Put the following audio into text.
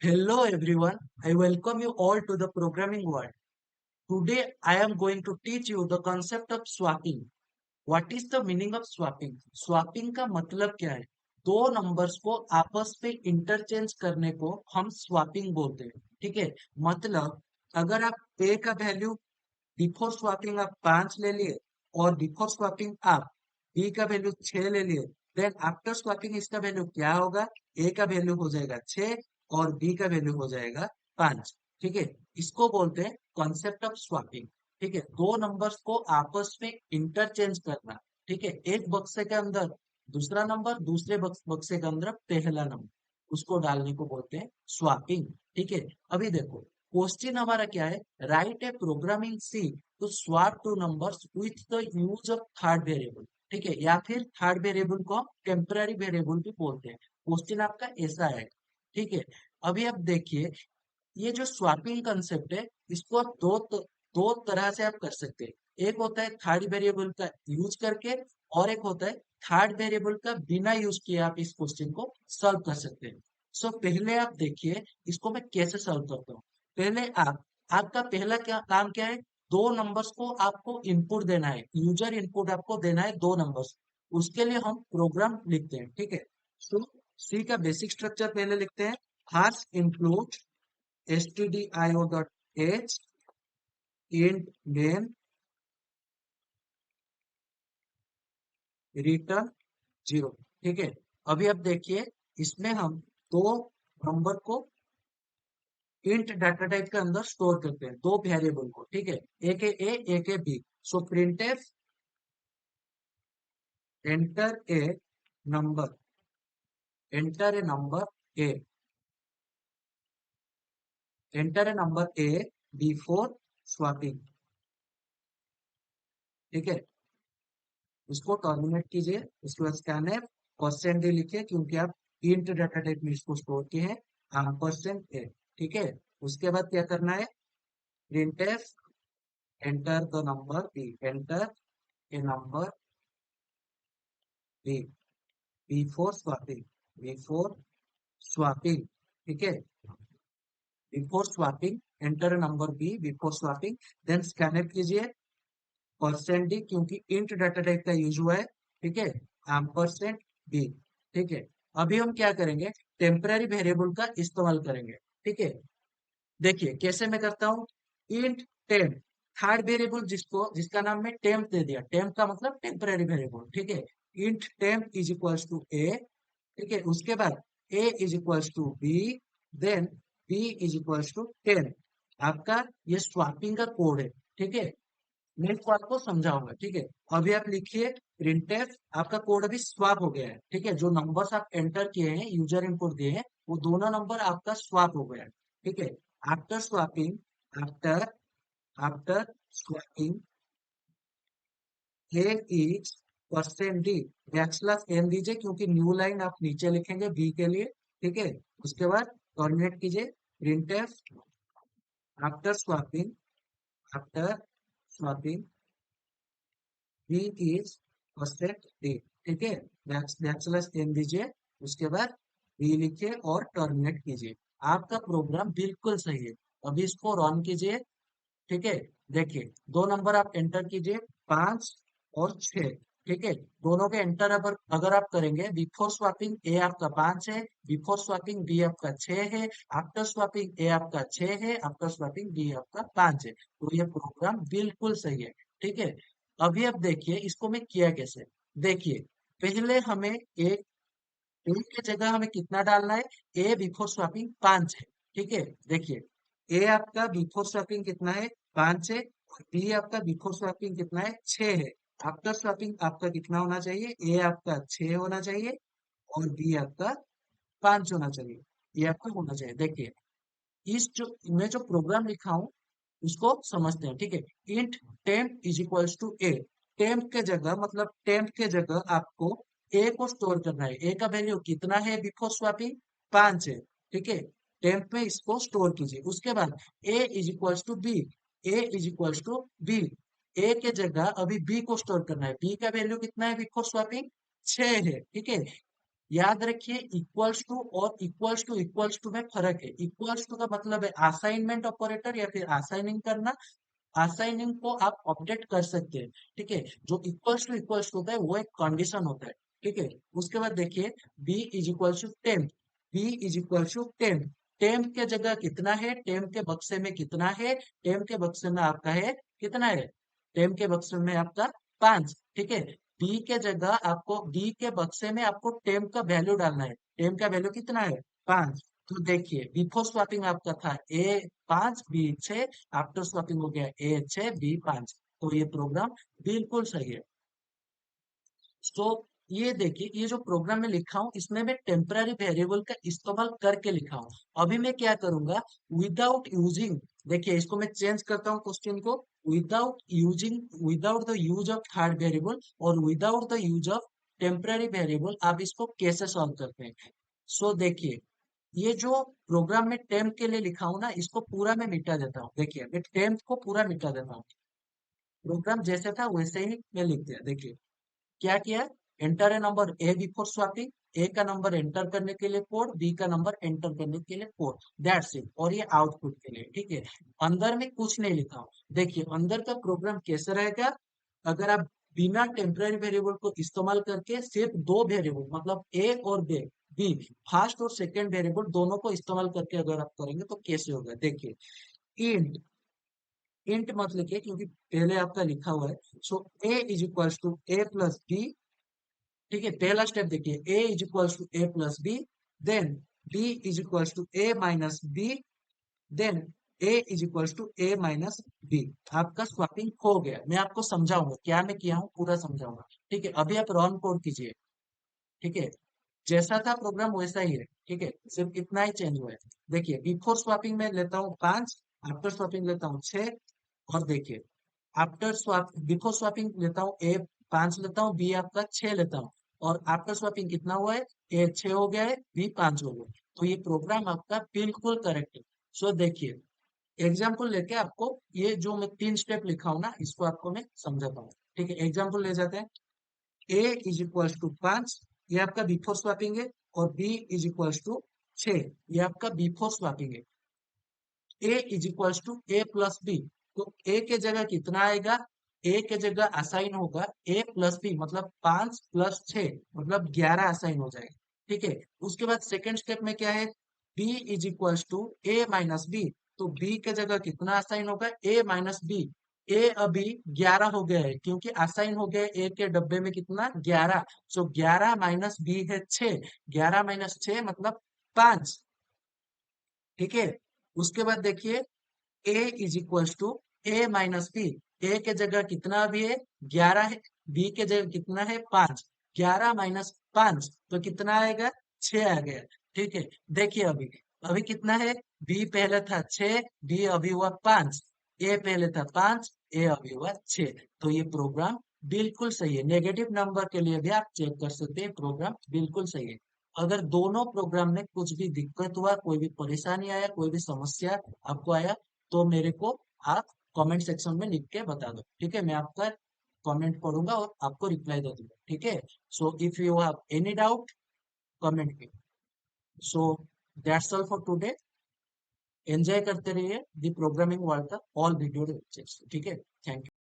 Hello everyone, I welcome you all to the programming world. Today I am going to teach you the concept of swapping. What is the meaning of swapping? Swapping का मतलब क्या है? दो numbers को आपस में interchange करने को हम स्वापिंग बोलते हैं। ठीक है, मतलब अगर आप ए का वैल्यू बिफोर स्वैपिंग आप 5 ले लिए और बिफोर स्वैपिंग आप बी का वैल्यू 6 ले लिए, देन आफ्टर स्वैपिंग इसका वैल्यू क्या होगा? ए का वैल्यू हो जाएगा 6 और बी का वैल्यू हो जाएगा 5। ठीक है, इसको बोलते हैं कॉन्सेप्ट ऑफ स्वैपिंग। ठीक है, दो नंबर्स को आपस में इंटरचेंज करना। ठीक है, एक बक्से के अंदर दूसरा नंबर, दूसरे बक्से के अंदर पहला नंबर, उसको डालने को बोलते हैं स्वैपिंग। ठीक है, अभी देखो क्वेश्चन हमारा क्या है? Write a programming C to swap two numbers with the use of third variable. ठीक है, या फिर थर्ड वेरिएबल को हम टेम्पररी वेरिएबल भी बोलते हैं। क्वेश्चन आपका ऐसा है। ठीक है, अभी आप देखिए, ये जो स्वैपिंग कंसेप्ट है, इसको आप दो तरह से आप कर सकते हैं। एक होता है थर्ड वेरिएबल का यूज करके, और एक होता है थर्ड वेरिएबल का बिना यूज किए आप इस क्वेश्चन को सॉल्व कर सकते हैं। सो पहले आप देखिए इसको मैं कैसे सॉल्व करता हूँ। पहले आपका पहला क्या काम क्या है? दो नंबर्स को आपको इनपुट देना है, यूजर इनपुट आपको देना है दो नंबर्स। उसके लिए हम प्रोग्राम लिखते हैं। ठीक है, सो सी का बेसिक स्ट्रक्चर पहले लिखते हैं। Hash include stdio.h int name return 0। ठीक है, अभी आप देखिए, इसमें हम दो नंबर को इंट डाटा टाइप के अंदर स्टोर करते हैं, दो वेरिएबल को। ठीक है, एक है ए, एक है B. So printf enter A number, enter A number A, enter A number A before swapping. ठीक है, इसको टर्मिनेट कीजिए। उसके बाद स्कैनफ परसेंट डी लिखिए, क्योंकि आप इंट डाटा टाइप में इसको स्टोर किए हैं। Percent A. ठीक है, उसके बाद क्या करना है? Printf enter the number B, enter A number B before swapping, before swapping. ठीक है, बिफोर स्वैपिंग एंटर ए number B before swapping. Then scanf कीजिए परसेंट डी, क्योंकि इंट डाटा टाइप का यूज हुआ है। ठीक है, परसेंट बी। ठीक है, अभी हम क्या करेंगे? टेम्पररी वेरिएबल का इस्तेमाल करेंगे। ठीक है, देखिए कैसे मैं करता हूँ। इंट टेम्प, थर्ड वेरिएबल जिसका नाम मैं टेम्प दे दिया। टेम्प का मतलब टेम्पररी वेरिएबल। ठीक है, int temp is equals to A. ठीक है, उसके बाद A is equals to B, then B is equals to 10। आपका ये स्वैपिंग का कोड है। ठीक है, मैं इसको आपको समझाऊंगा। ठीक है, अभी आप लिखिए प्रिंटफ, आपका कोड अभी स्वैप हो गया है। ठीक है, जो नंबर्स आप एंटर किए हैं, यूजर इनपुट दिए हैं, वो दोनों नंबर आपका स्वैप हो गया है। ठीक है, after swapping, after after swapping A is percent D, backslash N दीजिए, क्योंकि न्यू लाइन आप नीचे लिखेंगे बी के लिए। ठीक है, उसके बाद टर्मिनेट कीजिए। Printf after swapping, after swapping B is percent D. ठीक है, बैकस्लैश एन दीजिए, उसके बाद बी लिखिए और टर्मिनेट कीजिए। आपका प्रोग्राम बिल्कुल सही है। अभी इसको रन कीजिए। ठीक है, देखिए दो नंबर आप एंटर कीजिए, 5 और 6। ठीक है, दोनों के एंटर अगर अगर आप करेंगे, बिफोर स्वैपिंग ए आपका 5 है, बिफोर स्वैपिंग बी आपका 6 है, आफ्टर स्वैपिंग ए आपका 6 है, आफ्टर स्वैपिंग बी आपका 5 है। तो ये प्रोग्राम बिल्कुल सही है। ठीक है, अभी आप देखिए इसको मैं किया कैसे। देखिए, पहले हमें एक ए की जगह हमें कितना डालना है? ए बिफोर स्वैपिंग 5 है। ठीक है, देखिए ए आपका बिफोर स्वैपिंग कितना है? 5 है। और बी आपका बिफोर स्वैपिंग कितना है? 6 है। आफ्टर स्वैपिंग आपका कितना होना चाहिए? ए आपका 6 होना चाहिए और बी आपका 5 होना चाहिए। ये आपका होना चाहिए। देखिए, इस जो मैं जो प्रोग्राम लिखा हूं, उसको समझते हैं। ठीक है, int temp is equals to A. Temp के जगह, मतलब टेम्प के जगह आपको ए को स्टोर करना है। ए का वैल्यू कितना है बिफोर स्वैपिंग? 5 है। ठीक है, टेम्प में इसको स्टोर कीजिए। उसके बाद A is equals to B, A is equals to B. A के जगह अभी बी को स्टोर करना है। बी का वैल्यू कितना है बिफोर स्वैपिंग? 6 है। ठीक है, याद रखिए इक्वल्स टू में फर्क है। इक्वल्स टू का मतलब है असाइनमेंट ऑपरेटर या फिर असाइनिंग करना। असाइनिंग को आप अपडेट कर सकते हैं। ठीक है, जो इक्वल्स टू होता है वो एक कंडीशन होता है। ठीक है, उसके बाद देखिए B is equal to temp. B is equal to temp. Temp के जगह कितना है, टेम्प के बक्से में कितना है, टेम्प के बक्से में आपका है कितना है, टेम्प के बक्से में आपका 5। ठीक है, बी के जगह आपको बी के बक्से में आपको टेम्प का वैल्यू डालना है। टेम्प का वैल्यू कितना है, 5। तो देखिए बिफोर स्वैपिंग आपका था A5 B6, आफ्टर स्वैपिंग हो गया A6 B5। तो ये प्रोग्राम बिल्कुल सही है। तो ये देखिए ये जो प्रोग्राम में लिखा हूँ इसमें मैं टेम्पररी वेरिएबल का इस्तेमाल करके लिखा हूँ। अभी मैं क्या करूंगा, विदाउट यूजिंग, देखिए इसको मैं चेंज करता हूँ क्वेश्चन को, without the use of third variable और without the use of temporary variable आप इसको कैसे सॉल्व करते हैं। सो देखिए ये जो प्रोग्राम में टेम्प के लिए लिखा हूं ना, इसको पूरा मैं मिटा देता हूँ। देखिए मैं टेम्प को पूरा मिटा देता हूँ। प्रोग्राम जैसे था वैसे ही मैं लिख दिया। देखिए क्या किया, enter A number A before swapping. A का नंबर एंटर करने के लिए कोड, बी का नंबर एंटर करने के लिए कोड, दैट्स इट। और ये आउटपुट के लिए। ठीक है, अंदर में कुछ नहीं लिखा हूं। देखिए अंदर का प्रोग्राम कैसे रहेगा, अगर आप बिना टेम्पररी वेरिएबल को इस्तेमाल करके सिर्फ दो वेरिएबल मतलब ए और बी, फर्स्ट और सेकंड वेरिएबल दोनों को इस्तेमाल करके अगर आप करेंगे तो कैसे होगा। देखिए इंट, इंट मत लिखिए क्योंकि पहले आपका लिखा हुआ है। So A is equal to A plus B. ठीक है, पहला स्टेप देखिए a is equal to A plus B, then b is equal to A minus B, then a is equal to A minus B. आपका swapping हो गया। मैं आपको समझाऊंगा क्या मैं किया हूँ, पूरा समझाऊंगा। ठीक है, अभी आप रन कोड कीजिए। ठीक है, जैसा था प्रोग्राम वैसा ही है। ठीक है, सिर्फ इतना ही चेंज हुआ है। देखिए बिफोर स्वैपिंग में लेता हूँ 5, आफ्टर स्वैपिंग लेता हूँ 6। और देखिए आफ्टर स्वैप बिफोर स्वैपिंग लेता हूँ A5 लेता हूँ, बी आपका 6 लेता हूँ। और आफ्टर स्वैपिंग कितना हुआ है, A6 हो गया है, B5 हो गया। तो ये प्रोग्राम आपका बिल्कुल करेक्ट है। सो देखिए एग्जाम्पल लेके आपको ये जो मैं 3 स्टेप लिखा हूं ना इसको आपको मैं समझाता हूँ। ठीक है, एग्जाम्पल ले जाते हैं। ए इज इक्वल टू 5, ये आपका बिफोर स्वैपिंग है। और बी इज इक्वल टू 6, ये आपका बिफोर स्वैपिंग है। A is equal to A plus B, तो ए के जगह कितना आएगा, ए के जगह असाइन होगा ए प्लस बी, मतलब 5 प्लस 6 मतलब 11 असाइन हो जाएगा। ठीक है, उसके बाद सेकंड स्टेप में क्या है, B is equal to A minus B, तो बी के जगह कितना असाइन होगा ए माइनस बी। ए अभी 11 हो गया है क्योंकि असाइन हो गया ए के डब्बे में कितना 11। सो 11 माइनस बी है 6, 11 माइनस 6 मतलब 5। ठीक है, उसके बाद देखिए A is equal to A minus B, A के जगह कितना अभी है 11 है, बी के जगह कितना है 5, 11 माइनस 5 तो कितना आएगा 6 आ गया। ठीक है, देखिए अभी अभी कितना है, बी पहले था 6, बी अभी हुआ 5, ए पहले था 5, ए अभी हुआ 6। तो ये प्रोग्राम बिल्कुल सही है। नेगेटिव नंबर के लिए भी आप चेक कर सकते हैं, प्रोग्राम बिल्कुल सही है। अगर दोनों प्रोग्राम में कुछ भी दिक्कत हुआ, कोई भी परेशानी आया, कोई भी समस्या आपको आया, तो मेरे को आप कमेंट सेक्शन में लिख के बता दो। ठीक है, मैं आपका कमेंट पढ़ूंगा और आपको रिप्लाई दे दूंगा। ठीक है, so if you have any doubt comment में। So that's all for today. Enjoy करते रहिए दी प्रोग्रामिंग वर्ल्ड का ऑल वीडियो लेक्चर्स। ठीक है, थैंक यू।